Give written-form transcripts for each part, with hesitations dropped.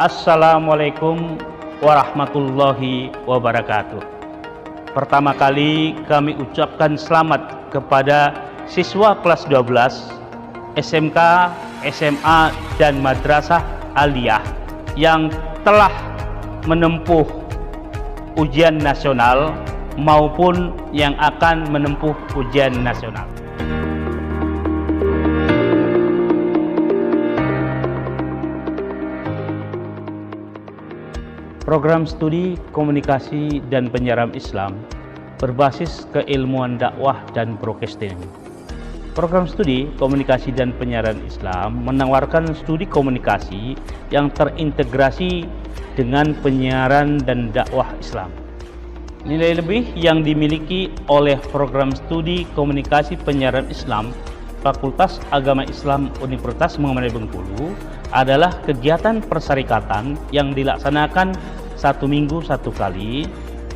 Assalamualaikum warahmatullahi wabarakatuh. Pertama kali kami ucapkan selamat kepada siswa kelas 12 SMK, SMA, dan Madrasah Aliyah yang telah menempuh ujian nasional maupun yang akan menempuh ujian nasional. Program studi komunikasi dan penyiaran Islam berbasis keilmuan dakwah dan broadcasting. Program studi komunikasi dan penyiaran Islam menawarkan studi komunikasi yang terintegrasi dengan penyiaran dan dakwah Islam. Nilai lebih yang dimiliki oleh program studi komunikasi penyiaran Islam Fakultas Agama Islam Universitas Muhammadiyah Bengkulu adalah kegiatan persyarikatan yang dilaksanakan 1 minggu 1 kali.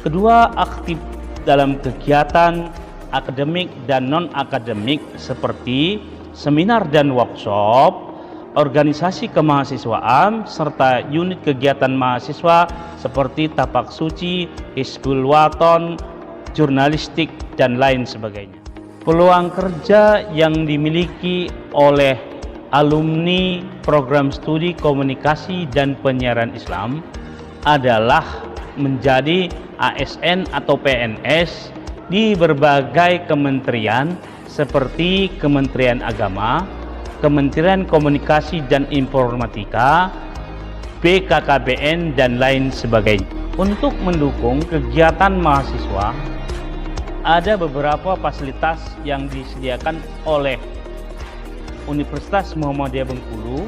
Kedua, aktif dalam kegiatan akademik dan non-akademik seperti seminar dan workshop, organisasi kemahasiswaan, serta unit kegiatan mahasiswa seperti tapak suci, Hizbul Waton, jurnalistik, dan lain sebagainya. Peluang kerja yang dimiliki oleh alumni program studi komunikasi dan penyiaran Islam adalah menjadi ASN atau PNS di berbagai kementerian seperti Kementerian Agama, Kementerian Komunikasi dan Informatika, BKKBN, dan lain sebagainya. Untuk mendukung kegiatan mahasiswa, ada beberapa fasilitas yang disediakan oleh Universitas Muhammadiyah Bengkulu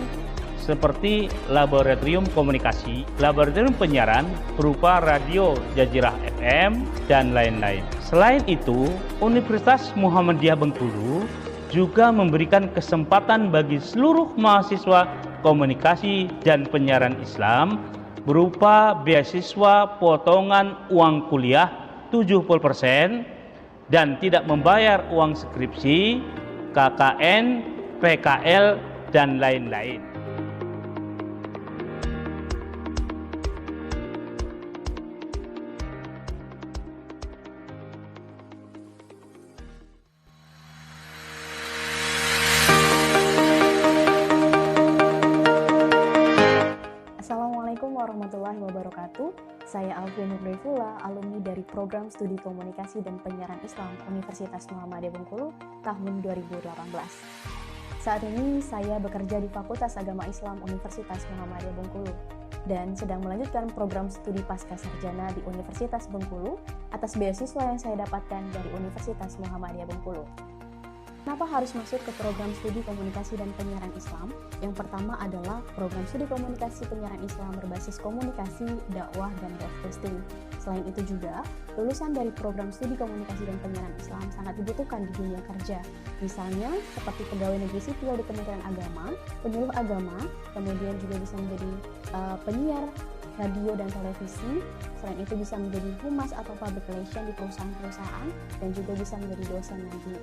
seperti laboratorium komunikasi, laboratorium penyiaran berupa radio Jazirah FM, dan lain-lain. Selain itu, Universitas Muhammadiyah Bengkulu juga memberikan kesempatan bagi seluruh mahasiswa komunikasi dan penyiaran Islam berupa beasiswa potongan uang kuliah 70% dan tidak membayar uang skripsi, KKN, PKL, dan lain-lain. Assalamualaikum warahmatullahi wabarakatuh. Saya Alfian Nurdaifullah, alumni dari Program Studi Komunikasi dan Penyiaran Islam Universitas Muhammadiyah Bengkulu tahun 2018. Saat ini saya bekerja di Fakultas Agama Islam Universitas Muhammadiyah Bengkulu dan sedang melanjutkan program studi pasca sarjana di Universitas Bengkulu atas beasiswa yang saya dapatkan dari Universitas Muhammadiyah Bengkulu. Kenapa harus masuk ke program studi komunikasi dan penyiaran Islam? Yang pertama adalah program studi komunikasi penyiaran Islam berbasis komunikasi, dakwah, dan broadcasting. Selain itu juga, lulusan dari program studi komunikasi dan penyiaran Islam sangat dibutuhkan di dunia kerja. Misalnya, seperti pegawai negeri sipil di Kementerian Agama, penyuluh agama, kemudian juga bisa menjadi penyiar radio dan televisi. Selain itu bisa menjadi humas atau public relation di perusahaan-perusahaan, dan juga bisa menjadi dosen nanti.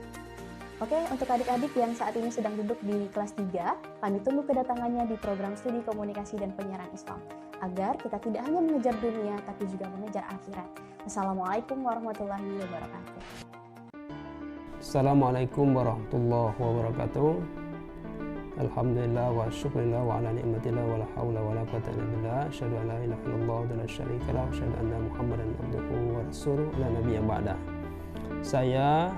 Oke, untuk adik-adik yang saat ini sedang duduk di kelas 3, kami tunggu kedatangannya di program studi komunikasi dan penyiaran Islam, agar kita tidak hanya mengejar dunia, tapi juga mengejar akhirat. Assalamualaikum warahmatullahi wabarakatuh. Assalamualaikum warahmatullahi wabarakatuh. Alhamdulillah wa syukurillah wa ala ni'matillah wa la hawla wa la quwwata illa billah. Asyhadu an la ilaha illallah wa la syarika lahu, asyhadu anna Muhammadan abduhu wa rasuluhu la nabiyya ba'da. Saya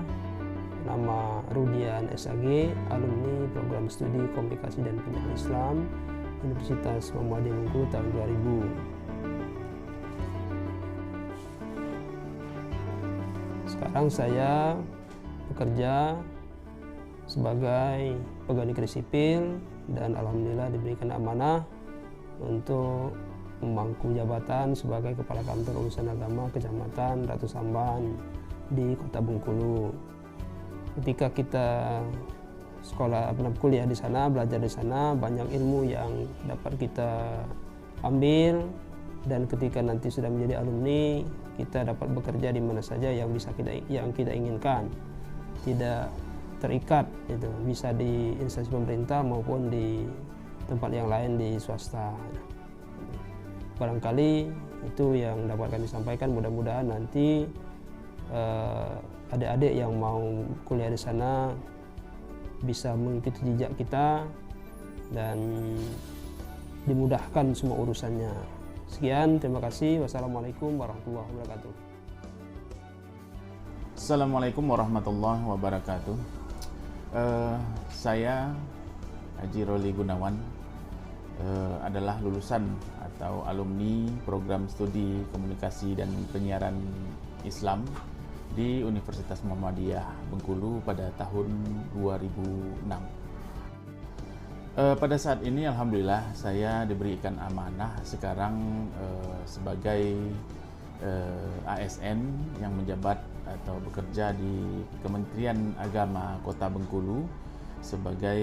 nama Rudian SAG, alumni program studi komunikasi dan penyiaran Islam Universitas Muhammadiyah Bengkulu tahun 2000. Sekarang saya bekerja sebagai pegawai negeri sipil dan alhamdulillah diberikan amanah untuk memangku jabatan sebagai Kepala Kantor Urusan Agama Kecamatan Ratu Samban di Kota Bengkulu. Ketika kita sekolah kuliah di sana, belajar di sana, banyak ilmu yang dapat kita ambil, dan ketika nanti sudah menjadi alumni, kita dapat bekerja di mana saja yang kita inginkan, tidak terikat, gitu. Bisa di instansi pemerintah maupun di tempat yang lain di swasta. barangkali itu yang dapat kami sampaikan. Mudah-mudahan nanti adik-adik yang mau kuliah di sana bisa mengikuti jejak kita dan dimudahkan semua urusannya. Sekian, terima kasih. Wassalamualaikum warahmatullahi wabarakatuh. Assalamualaikum warahmatullahi wabarakatuh. Saya Haji Roli Gunawan adalah lulusan atau alumni program studi komunikasi dan penyiaran Islam di Universitas Muhammadiyah Bengkulu pada tahun 2006. Pada saat ini alhamdulillah saya diberikan amanah sekarang sebagai ASN yang menjabat atau bekerja di Kementerian Agama Kota Bengkulu sebagai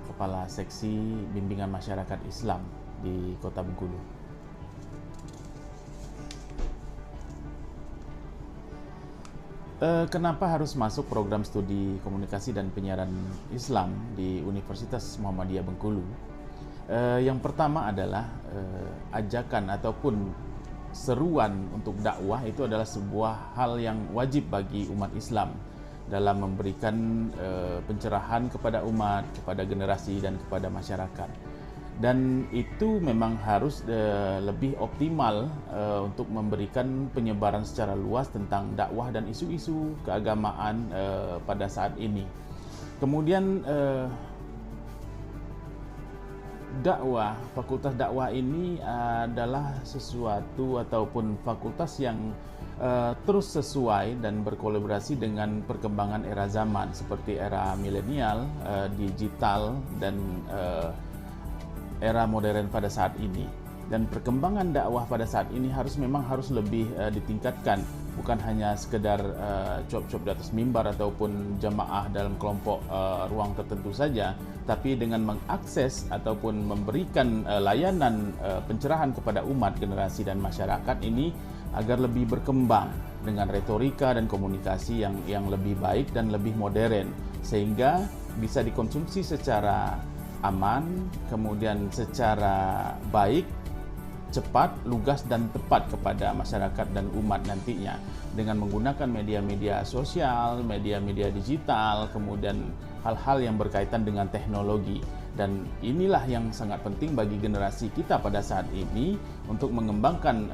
Kepala Seksi Bimbingan Masyarakat Islam di Kota Bengkulu. Kenapa harus masuk program studi komunikasi dan penyiaran Islam di Universitas Muhammadiyah Bengkulu? Yang pertama adalah ajakan ataupun seruan untuk dakwah itu adalah sebuah hal yang wajib bagi umat Islam dalam memberikan pencerahan kepada umat, kepada generasi dan kepada masyarakat. Dan itu memang harus lebih optimal untuk memberikan penyebaran secara luas tentang dakwah dan isu-isu keagamaan pada saat ini. Kemudian dakwah, fakultas dakwah ini adalah sesuatu ataupun fakultas yang terus sesuai dan berkolaborasi dengan perkembangan era zaman seperti era milenial, digital, dan era modern pada saat ini. Dan perkembangan dakwah pada saat ini memang harus lebih ditingkatkan, bukan hanya sekedar cuap-cuap di atas mimbar ataupun jamaah dalam kelompok ruang tertentu saja, tapi dengan mengakses ataupun memberikan layanan pencerahan kepada umat, generasi dan masyarakat ini agar lebih berkembang dengan retorika dan komunikasi yang lebih baik dan lebih modern, sehingga bisa dikonsumsi secara aman, kemudian secara baik, cepat, lugas, dan tepat kepada masyarakat dan umat nantinya dengan menggunakan media-media sosial, media-media digital, kemudian hal-hal yang berkaitan dengan teknologi. Dan inilah yang sangat penting bagi generasi kita pada saat ini untuk mengembangkan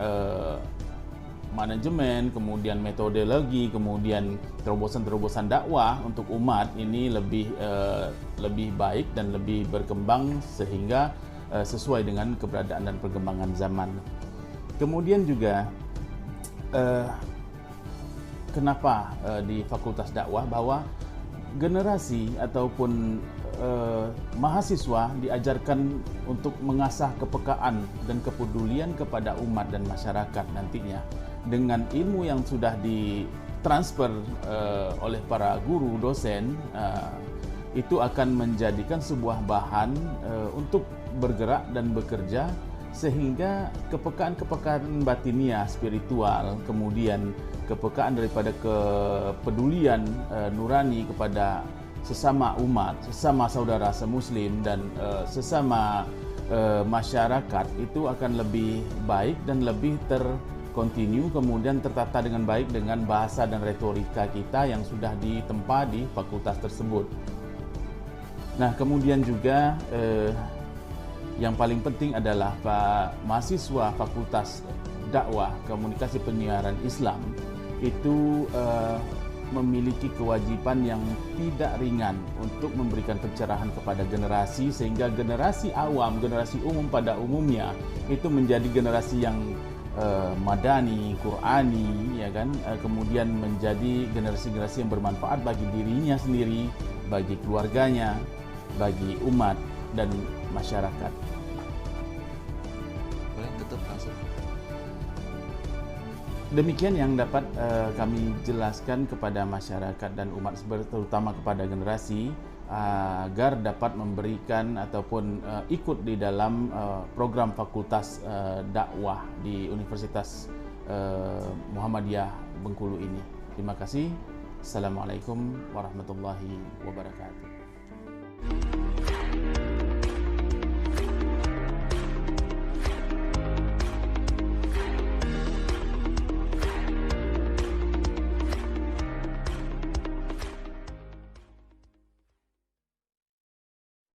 manajemen, kemudian metodologi, kemudian terobosan-terobosan dakwah untuk umat ini lebih baik dan lebih berkembang sehingga sesuai dengan keberadaan dan perkembangan zaman. Kemudian juga kenapa di Fakultas Dakwah bahwa generasi ataupun mahasiswa diajarkan untuk mengasah kepekaan dan kepedulian kepada umat dan masyarakat nantinya dengan ilmu yang sudah ditransfer oleh para guru, dosen, itu akan menjadikan sebuah bahan untuk bergerak dan bekerja sehingga kepekaan-kepekaan batiniah, spiritual, kemudian kepekaan daripada kepedulian nurani kepada sesama umat, sesama saudara semuslim dan sesama masyarakat itu akan lebih baik dan lebih terkontinu, kemudian tertata dengan baik dengan bahasa dan retorika kita yang sudah ditempa di fakultas tersebut. Nah, kemudian juga yang paling penting adalah mahasiswa Fakultas Dakwah Komunikasi Penyiaran Islam itu memiliki kewajiban yang tidak ringan untuk memberikan pencerahan kepada generasi sehingga generasi awam, generasi umum pada umumnya itu menjadi generasi yang madani, Qurani, ya kan? Kemudian menjadi generasi-generasi yang bermanfaat bagi dirinya sendiri, bagi keluarganya, bagi umat dan masyarakat. Boleh tutup langsung. Demikian yang dapat kami jelaskan kepada masyarakat dan umat, terutama kepada generasi, agar dapat memberikan ataupun ikut di dalam program fakultas dakwah di Universitas Muhammadiyah Bengkulu ini. Terima kasih. Assalamualaikum warahmatullahi wabarakatuh.